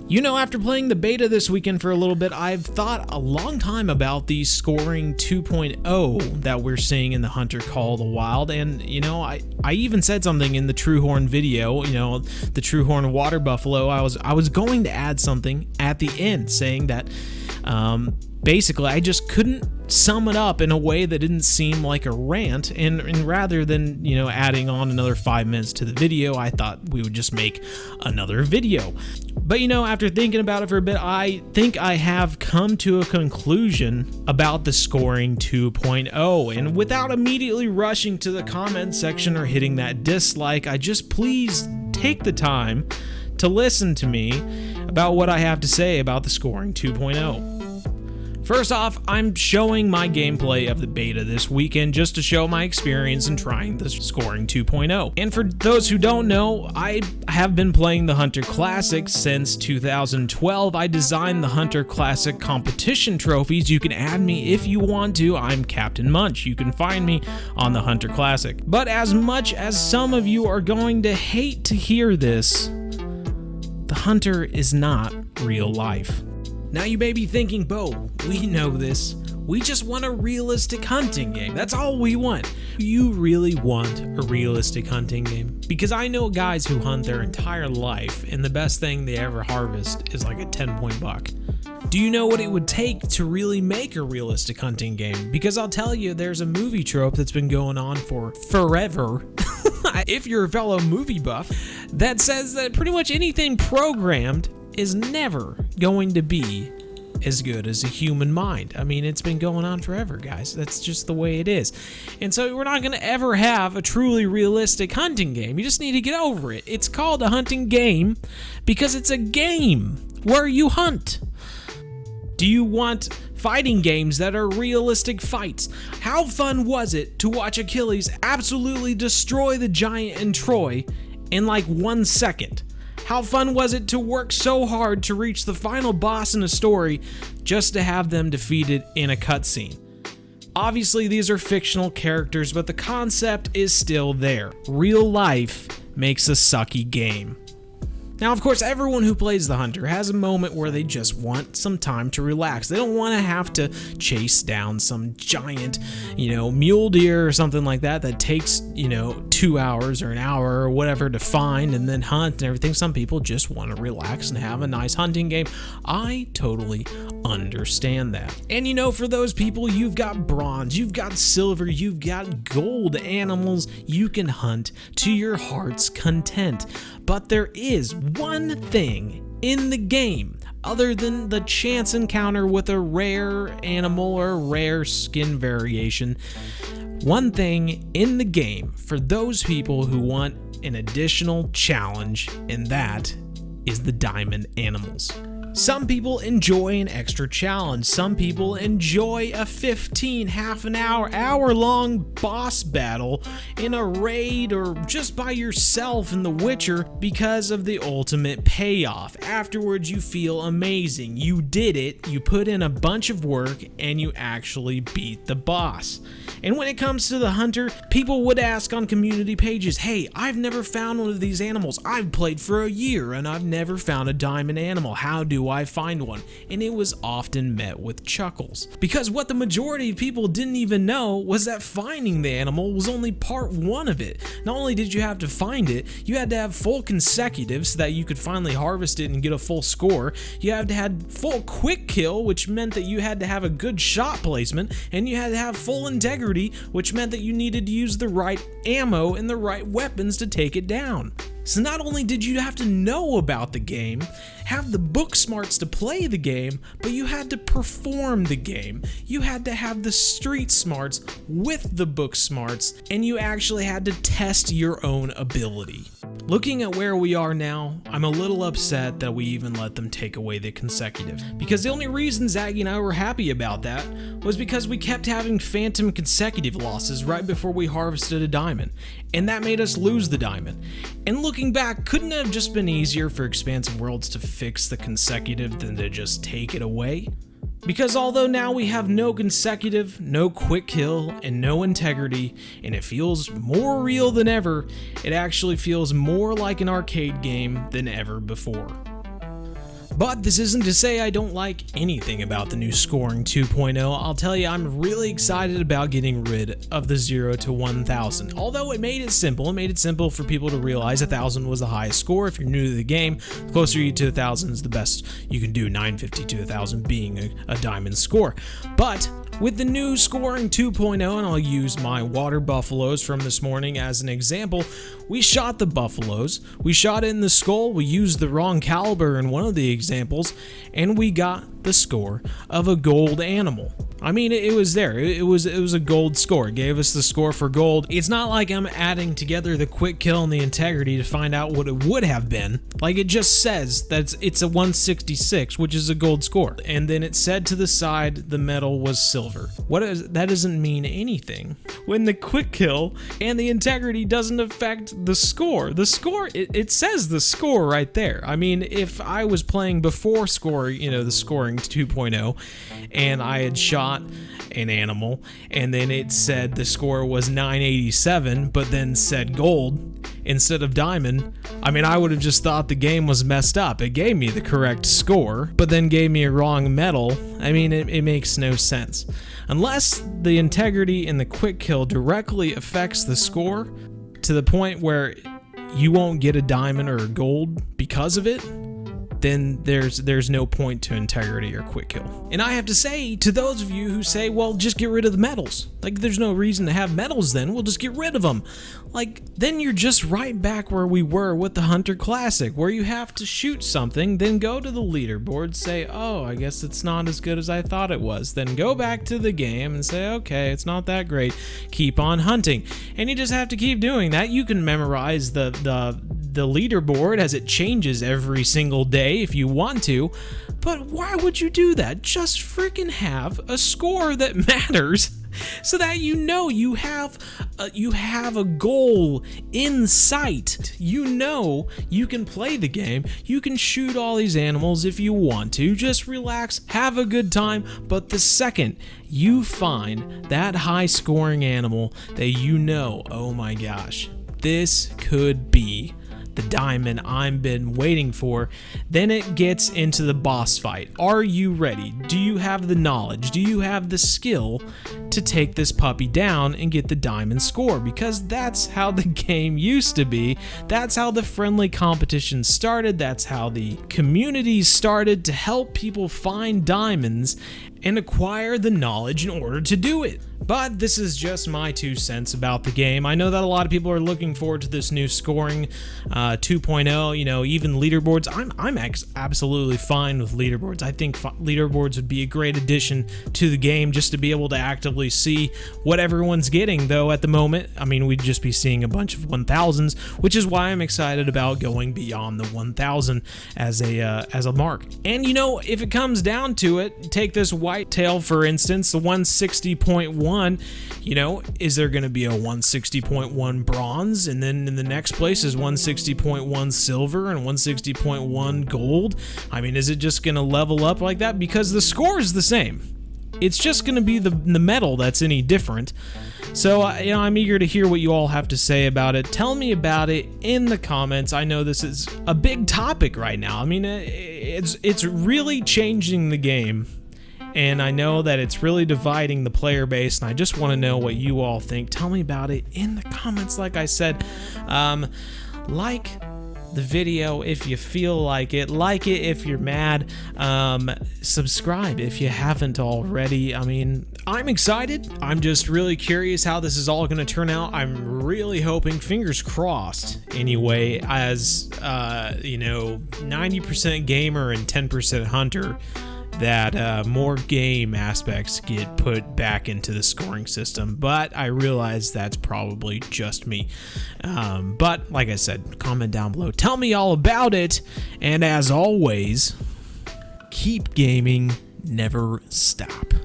You know, after playing the beta this weekend for a little bit, I've thought a long time about the scoring 2.0 that we're seeing in the Hunter Call of the Wild, and you know, I even said something in the Truehorn video, you know, the Truehorn Water Buffalo. I was going to add something at the end saying that basically I just couldn't sum it up in a way that didn't seem like a rant, and rather than, you know, adding on another 5 minutes to the video, I thought we would just make another video. But you know, after thinking about it for a bit, I think I have come to a conclusion about the scoring 2.0, and without immediately rushing to the comment section or hitting that dislike, I just please take the time to listen to me about what I have to say about the scoring 2.0. First off, I'm showing my gameplay of the beta this weekend just to show my experience in trying the scoring 2.0. And for those who don't know, I have been playing the Hunter Classic since 2012. I designed the Hunter Classic competition trophies. You can add me if you want to. I'm Captain Munch. You can find me on the Hunter Classic. But as much as some of you are going to hate to hear this, the Hunter is not real life. Now you may be thinking, Bo, we know this. We just want a realistic hunting game. That's all we want. You really want a realistic hunting game? Because I know guys who hunt their entire life and the best thing they ever harvest is like a 10-point buck. Do you know what it would take to really make a realistic hunting game? Because I'll tell you, there's a movie trope that's been going on for forever, if you're a fellow movie buff, that says that pretty much anything programmed is never going to be as good as a human mind. I mean, it's been going on forever, guys. That's just the way it is. And so we're not going to ever have a truly realistic hunting game. You just need to get over it. It's called a hunting game because it's a game where you hunt. Do you want fighting games that are realistic fights? How fun was it to watch Achilles absolutely destroy the giant in Troy in like 1 second? How fun was it to work so hard to reach the final boss in a story just to have them defeated in a cutscene? Obviously, these are fictional characters, but the concept is still there. Real life makes a sucky game. Now, of course, everyone who plays the Hunter has a moment where they just want some time to relax. They don't want to have to chase down some giant, you know, mule deer or something like that takes, you know, 2 hours or an hour or whatever to find and then hunt and everything. Some people just want to relax and have a nice hunting game. I totally understand that. And you know, for those people, you've got bronze, you've got silver, you've got gold animals you can hunt to your heart's content. But there is one thing in the game, other than the chance encounter with a rare animal or rare skin variation, one thing in the game for those people who want an additional challenge, and that is the diamond animals. Some people enjoy an extra challenge. Some people enjoy a 15, half an hour long boss battle in a raid or just by yourself in The Witcher because of the ultimate payoff. Afterwards, you feel amazing. You did it, you put in a bunch of work, and you actually beat the boss. And when it comes to the Hunter, people would ask on community pages, hey, I've never found one of these animals. I've played for a year and I've never found a diamond animal. How do I find one? And it was often met with chuckles. Because what the majority of people didn't even know was that finding the animal was only part one of it. Not only did you have to find it, you had to have full consecutive so that you could finally harvest it and get a full score. You had to have full quick kill, which meant that you had to have a good shot placement, and you had to have full integrity, which meant that you needed to use the right ammo and the right weapons to take it down. So not only did you have to know about the game, have the book smarts to play the game, but you had to perform the game. You had to have the street smarts with the book smarts, and you actually had to test your own ability. Looking at where we are now, I'm a little upset that we even let them take away the consecutive. Because the only reason Zaggy and I were happy about that was because we kept having phantom consecutive losses right before we harvested a diamond, and that made us lose the diamond. And looking back, couldn't it have just been easier for Expansive Worlds to fix the consecutive than to just take it away? Because although now we have no consecutive, no quick kill, and no integrity, and it feels more real than ever, it actually feels more like an arcade game than ever before. But this isn't to say I don't like anything about the new scoring 2.0. I'll tell you, I'm really excited about getting rid of the 0 to 1000. Although it made it simple for people to realize 1000 was the highest score. If you're new to the game, the closer you to 1000 is the best you can do, 950 to 1000 being a diamond score. But with the new scoring 2.0, and I'll use my water buffaloes from this morning as an example, we shot the buffaloes, we shot it in the skull, we used the wrong caliber in one of the examples, and we got the score of a gold animal. I mean, it was there. It was a gold score. It gave us the score for gold. It's not like I'm adding together the quick kill and the integrity to find out what it would have been. Like, it just says that it's a 166, which is a gold score. And then it said to the side the metal was silver. That doesn't mean anything when the quick kill and the integrity doesn't affect the score. The score, it says the score right there. I mean, if I was playing before score, the scoring 2.0, and I had shot an animal and then it said the score was 987 but then said gold instead of diamond, I mean, I would have just thought the game was messed up. It gave me the correct score but then gave me a wrong metal. I mean, it makes no sense unless the integrity and the quick kill directly affects the score to the point where you won't get a diamond or a gold because of it. Then there's no point to integrity or quick kill. And I have to say, to those of you who say, well, just get rid of the medals. Like, there's no reason to have medals then, we'll just get rid of them. Like, then you're just right back where we were with the Hunter Classic, where you have to shoot something, then go to the leaderboard, say, oh, I guess it's not as good as I thought it was. Then go back to the game and say, okay, it's not that great. Keep on hunting. And you just have to keep doing that. You can memorize the leaderboard as it changes every single day if you want to, but why would you do that? Just freaking have a score that matters so that you have a goal in sight. You can play the game, you can shoot all these animals if you want to, just relax, have a good time, but the second you find that high scoring animal that oh my gosh, this could be the diamond I've been waiting for, then it gets into the boss fight. Are you ready? Do you have the knowledge? Do you have the skill to take this puppy down and get the diamond score? Because that's how the game used to be. That's how the friendly competition started. That's how the community started to help people find diamonds and acquire the knowledge in order to do it. But this is just my 2 cents about the game. I know that a lot of people are looking forward to this new scoring 2.0, even leaderboards. I'm absolutely fine with leaderboards. I think leaderboards would be a great addition to the game just to be able to actively see what everyone's getting, though at the moment, I mean, we'd just be seeing a bunch of 1000s, which is why I'm excited about going beyond the 1000 as a mark. And if it comes down to it, take this whitetail for instance, the 160.1, is there going to be a 160.1 bronze, and then in the next place is 160.1 silver and 160.1 gold? I mean, is it just going to level up like that? Because the score is the same. It's just going to be the metal that's any different. So, I'm eager to hear what you all have to say about it. Tell me about it in the comments. I know this is a big topic right now. I mean, it's really changing the game. And I know that it's really dividing the player base, and I just want to know what you all think. Tell me about it in the comments. Like I said, like the video if you feel like it if you're mad, subscribe if you haven't already. I mean, I'm excited. I'm just really curious how this is all going to turn out. I'm really hoping, fingers crossed anyway, as 90% gamer and 10% hunter, that more game aspects get put back into the scoring system, but I realize that's probably just me. But like I said, comment down below, tell me all about it, and as always, keep gaming, never stop.